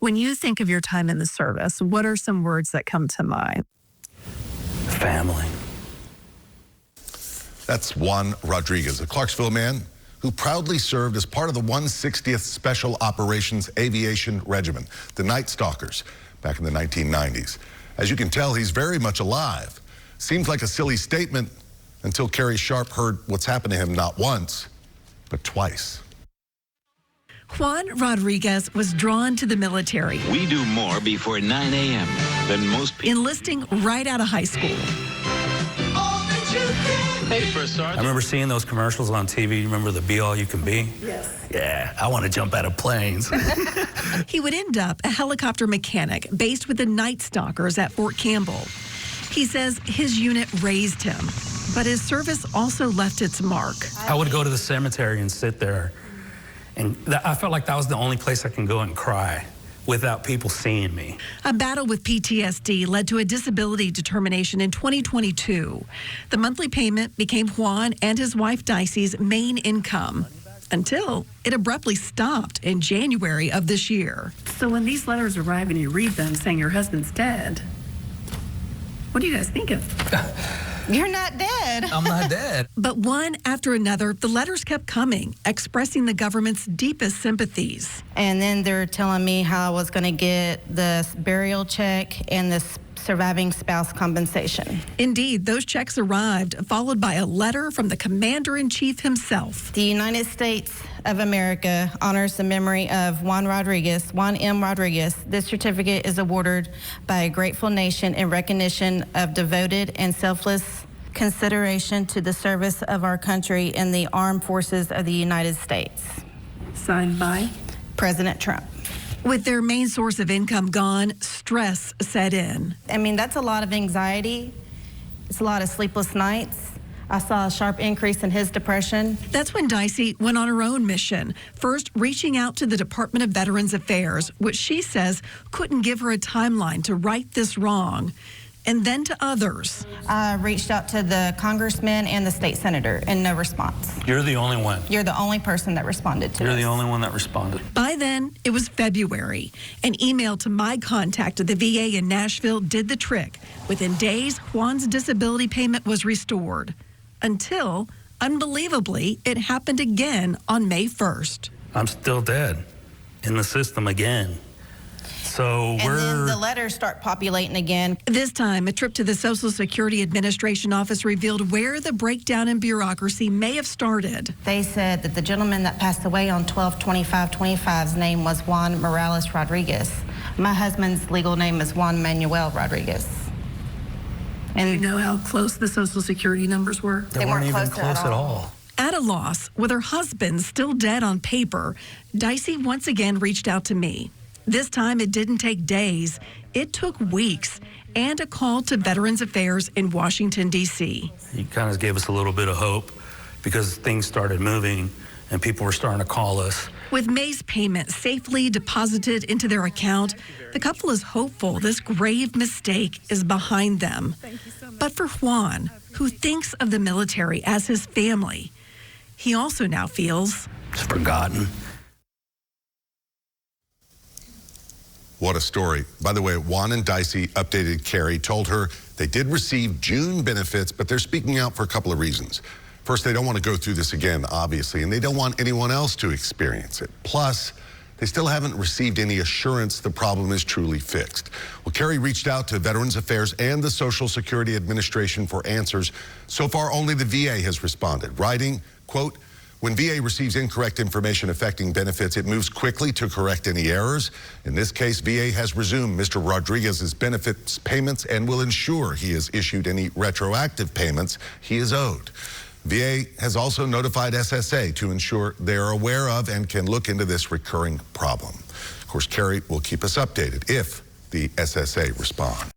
When you think of your time in the service, what are some words that come to mind? Family. That's Juan Rodriguez, a Clarksville man who proudly served as part of the 160th Special Operations Aviation Regiment, the Night Stalkers, back in the 1990s. As you can tell, he's very much alive. Seems like a silly statement until Carrie Sharp heard what's happened to him not once, but twice. Juan Rodriguez was drawn to the military. We do more before 9 a.m. than most people. Enlisting right out of high school. Hey, First Sergeant. I remember seeing those commercials on TV. You remember the Be All You Can Be? Yes. Yeah, I want to jump out of planes. He would end up a helicopter mechanic based with the Night Stalkers at Fort Campbell. He says his unit raised him, but his service also left its mark. I would go to the cemetery and sit there, and I felt like that was the only place I can go and cry without people seeing me. A battle with PTSD led to a disability determination in 2022. The monthly payment became Juan and his wife Dicey's main income until it abruptly stopped in January of this year. So when these letters arrive and you read them saying your husband's dead, what do you guys think of? You're not dead. I'm not dead. But one after another, the letters kept coming, expressing the government's deepest sympathies. And then they're telling me how I was going to get the burial check and the surviving spouse compensation. Indeed, those checks arrived, followed by a letter from the commander-in-chief himself. The United States of America honors the memory of Juan M. Rodriguez. This certificate is awarded by a grateful nation in recognition of devoted and selfless consideration to the service of our country in the armed forces of the United States. Signed by President Trump. With their main source of income gone, stress set in. I mean, that's a lot of anxiety. It's a lot of sleepless nights. I saw a sharp increase in his depression. That's when Dicey went on her own mission, first reaching out to the Department of Veterans Affairs, which she says couldn't give her a timeline to right this wrong, and then to others. I reached out to the congressman and the state senator, and no response. You're the only one. You're the only person that responded to You're us. the only one that responded. By then, it was February. An email to my contact at the VA in Nashville did the trick. Within days, Juan's disability payment was restored. Until, unbelievably, it happened again on May 1st. I'm still dead in the system again. So And then the letters start populating again. This time, a trip to the Social Security Administration office revealed where the breakdown in bureaucracy may have started. They said that the gentleman that passed away on 12/25/25's name was Juan Morales Rodriguez. My husband's legal name is Juan Manuel Rodriguez. And you know how close the Social Security numbers were? They weren't even close at all. At a loss, with her husband still dead on paper, Dicey once again reached out to me. This time, it didn't take days. It took weeks and a call to Veterans Affairs in Washington, D.C. He kind of gave us a little bit of hope because things started moving and people were starting to call us. With May's payment safely deposited into their account, the couple is hopeful this grave mistake is behind them. But for Juan, who thinks of the military as his family, he also now feels It's forgotten. What a story. By the way, Juan and Dicey updated Carrie, told her they did receive June benefits, but they're speaking out for a couple of reasons. First, they don't want to go through this again, obviously, and they don't want anyone else to experience it. Plus, they still haven't received any assurance the problem is truly fixed. Well, Carrie reached out to Veterans Affairs and the Social Security Administration for answers. So far, only the VA has responded, writing, quote, "When VA receives incorrect information affecting benefits, it moves quickly to correct any errors. In this case, VA has resumed Mr. Rodriguez's benefits payments and will ensure he has issued any retroactive payments he is owed. VA has also notified SSA to ensure they are aware of and can look into this recurring problem." Of course, Carrie will keep us updated if the SSA respond.